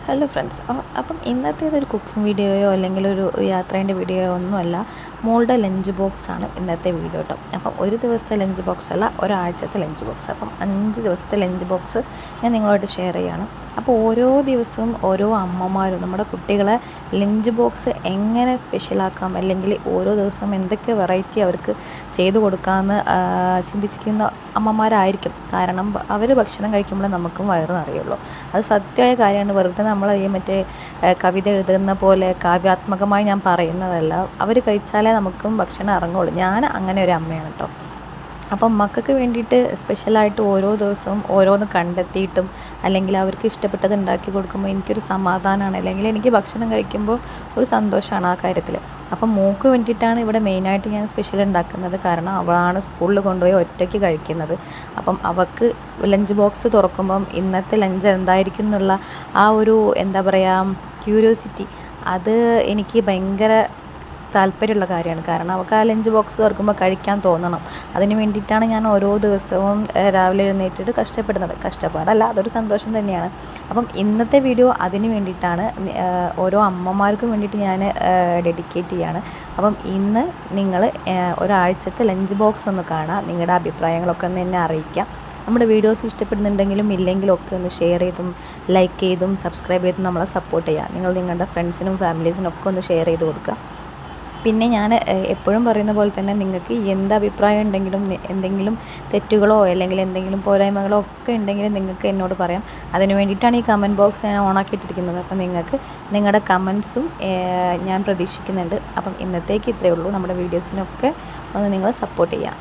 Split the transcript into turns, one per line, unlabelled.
Hello friends, അപ്പം ഇന്നത്തേതൊരു cooking വീഡിയോയോ അല്ലെങ്കിൽ ഒരു യാത്രേൻ്റെ വീഡിയോയോ ഒന്നുമല്ല. മോളുടെ ലഞ്ച് ബോക്സാണ് ഇന്നത്തെ വീഡിയോ കേട്ടോ. അപ്പം ഒരു ദിവസത്തെ ലഞ്ച് ബോക്സ് അല്ല, ഒരാഴ്ചത്തെ ലഞ്ച് ബോക്സ്. അപ്പം 5 ദിവസത്തെ ലഞ്ച് ബോക്സ് ഞാൻ നിങ്ങളോട് ഷെയർ ചെയ്യുകയാണ്. അപ്പോൾ ഓരോ ദിവസവും ഓരോ അമ്മമാരും നമ്മുടെ കുട്ടികളെ ലഞ്ച് ബോക്സ് എങ്ങനെ സ്പെഷ്യലാക്കാം, അല്ലെങ്കിൽ ഓരോ ദിവസവും എന്തൊക്കെ വെറൈറ്റി അവർക്ക് ചെയ്തു കൊടുക്കാമെന്ന് ചിന്തിച്ചിരിക്കുന്ന അമ്മമാരായിരിക്കും. കാരണം അവർ ഭക്ഷണം കഴിക്കുമ്പോൾ നമുക്കും വയറ് നിറയുള്ളൂ. അത് സത്യമായ കാര്യമാണ്. വെറുതെ നമ്മൾ ഈ മറ്റേ കവിത എഴുതുന്ന പോലെ കാവ്യാത്മകമായി ഞാൻ പറയുന്നതല്ല. അവർ കഴിച്ചാലേ നമുക്കും ഭക്ഷണം ഇറങ്ങുള്ളൂ. ഞാൻ അങ്ങനെ ഒരു അമ്മയാണ് കേട്ടോ. അപ്പം മക്കൾക്ക് വേണ്ടിയിട്ട് സ്പെഷ്യലായിട്ട് ഓരോ ദിവസവും ഓരോന്ന് കണ്ടെത്തിയിട്ടും അല്ലെങ്കിൽ അവർക്ക് ഇഷ്ടപ്പെട്ടത് ഉണ്ടാക്കി കൊടുക്കുമ്പോൾ എനിക്കൊരു സമാധാനമാണ്, അല്ലെങ്കിൽ എനിക്ക് ഭക്ഷണം കഴിക്കുമ്പോൾ ഒരു സന്തോഷമാണ് ആ കാര്യത്തിൽ. അപ്പം മോൾക്ക് വേണ്ടിയിട്ടാണ് ഇവിടെ മെയിനായിട്ട് ഞാൻ സ്പെഷ്യൽ ഉണ്ടാക്കുന്നത്. കാരണം അവളാണ് സ്കൂളിൽ കൊണ്ടുപോയി ഒറ്റയ്ക്ക് കഴിക്കുന്നത്. അപ്പം അവൾക്ക് ലഞ്ച് ബോക്സ് തുറക്കുമ്പം ഇന്നത്തെ ലഞ്ച് എന്തായിരിക്കും എന്നുള്ള ആ ഒരു എന്താ പറയുക ക്യൂരിയോസിറ്റി, അത് എനിക്ക് ഭയങ്കര താല്പര്യമുള്ള കാര്യമാണ്. കാരണം അവൾക്ക് ആ ലഞ്ച് ബോക്സ് തുറക്കുമ്പോൾ കഴിക്കാൻ തോന്നണം. അതിന് വേണ്ടിയിട്ടാണ് ഞാൻ ഓരോ ദിവസവും രാവിലെ എഴുന്നേറ്റിട്ട് കഷ്ടപ്പെടുന്നത്. കഷ്ടപ്പാടല്ല, അതൊരു സന്തോഷം തന്നെയാണ്. അപ്പം ഇന്നത്തെ വീഡിയോ അതിന് വേണ്ടിയിട്ടാണ്, ഓരോ അമ്മമാർക്കും വേണ്ടിയിട്ട് ഞാൻ ഡെഡിക്കേറ്റ് ചെയ്യാണ്. അപ്പം ഇന്ന് നിങ്ങൾ ഒരാഴ്ചത്തെ ലഞ്ച് ബോക്സ് ഒന്ന് കാണാം. നിങ്ങളുടെ അഭിപ്രായങ്ങളൊക്കെ ഒന്ന് എന്നെ അറിയിക്കാം. നമ്മുടെ വീഡിയോസ് ഇഷ്ടപ്പെടുന്നുണ്ടെങ്കിലും ഇല്ലെങ്കിലും ഒക്കെ ഒന്ന് ഷെയർ ചെയ്തും ലൈക്ക് ചെയ്തും സബ്സ്ക്രൈബ് ചെയ്തും നമ്മളെ സപ്പോർട്ട് ചെയ്യുക. നിങ്ങൾ നിങ്ങളുടെ ഫ്രണ്ട്സിനും ഫാമിലീസിനും ഒക്കെ ഒന്ന് ഷെയർ ചെയ്ത് കൊടുക്കുക. പിന്നെ ഞാൻ എപ്പോഴും പറയുന്ന പോലെ തന്നെ നിങ്ങൾക്ക് എന്ത് അഭിപ്രായം ഉണ്ടെങ്കിലും, എന്തെങ്കിലും തെറ്റുകളോ അല്ലെങ്കിൽ എന്തെങ്കിലും പോരായ്മകളോ ഒക്കെ ഉണ്ടെങ്കിലും നിങ്ങൾക്ക് എന്നോട് പറയാം. അതിന് വേണ്ടിയിട്ടാണ് ഈ കമൻറ്റ് ബോക്സ് ഞാൻ ഓണാക്കിയിട്ടിരിക്കുന്നത്. അപ്പം നിങ്ങൾക്ക് നിങ്ങളുടെ കമൻസും ഞാൻ പ്രതീക്ഷിക്കുന്നുണ്ട്. അപ്പം ഇന്നത്തേക്ക് ഇത്രയേ ഉള്ളൂ. നമ്മുടെ വീഡിയോസിനൊക്കെ ഒന്ന് നിങ്ങൾ സപ്പോർട്ട് ചെയ്യാം.